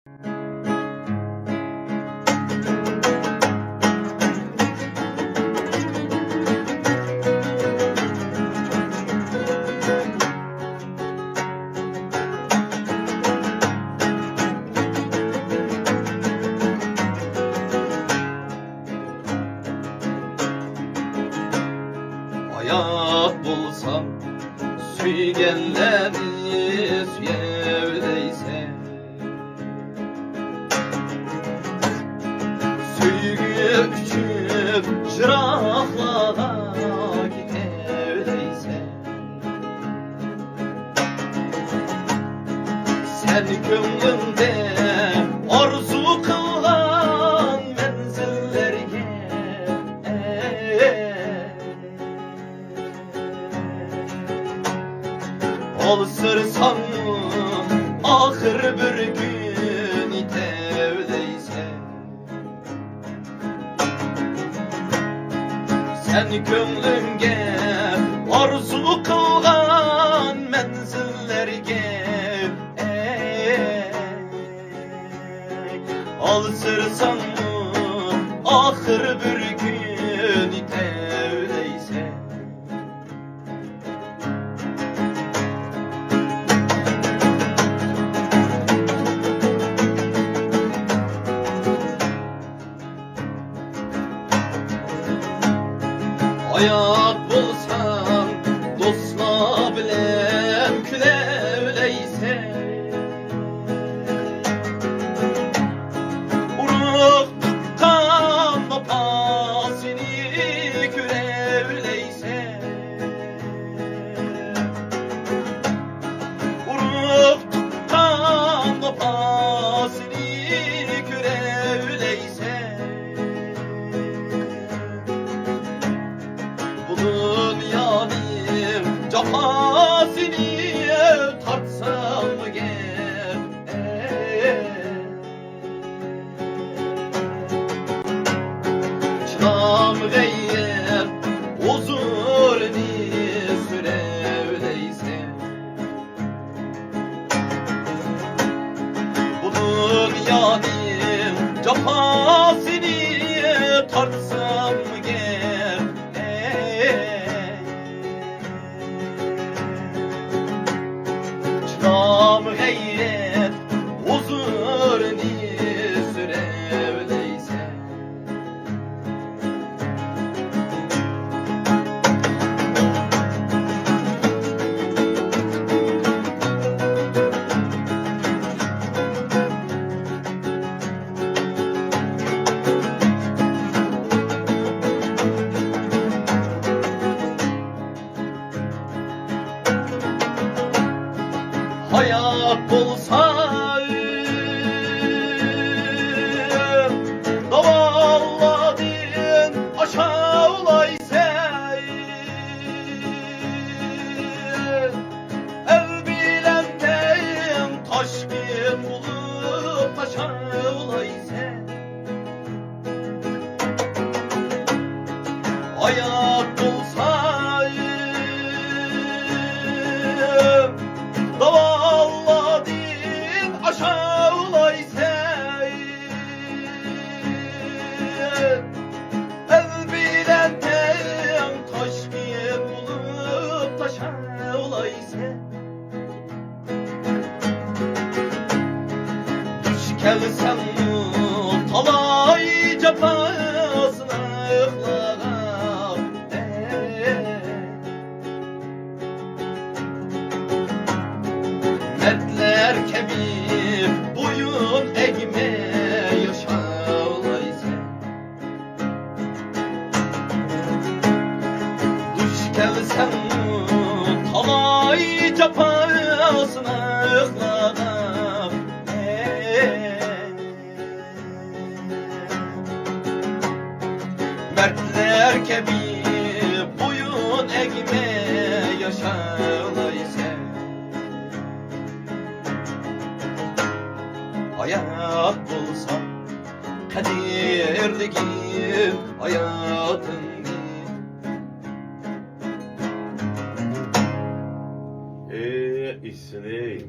Hayat bulsam suygenleri suyevdeyse, süygü küçüp jıraqlara gitevdeyse, sen könglimde arzu kılgan menzillerge alsırsan ahır bir gün itevdeyse, sen könglimge arzu kılgan menzillerge alsırsan ahır bir gün itevdeyse, hayat bulsam dostlar bilen külevleyse, uruk tuttan vapasini külevleyse, uruk tuttan vapasini külevleyse, dünyanın cafasını tartsam gel, çınam gayet huzurunu sürevdeyse, bu dünyanın cafasını tartsam gel, çınam gayret huzurunu sürevdeyse, hayat bulsa davalladın aşağılaysa, el bilenden taşkın bulup aşağılaysa, hayat bulsa davalladın aşağılaysa, el bilenden taşkın bulup taşağılaysa, düş kelsen talay cefasına ıhlağa, mertler kebir boyun eğme yaşalaysa, duş gelsen talay cefasına ıhlağa, mertler kebir boyun eğme yaşalaysa, hayat bulsam kadirligim hayatındı. İsney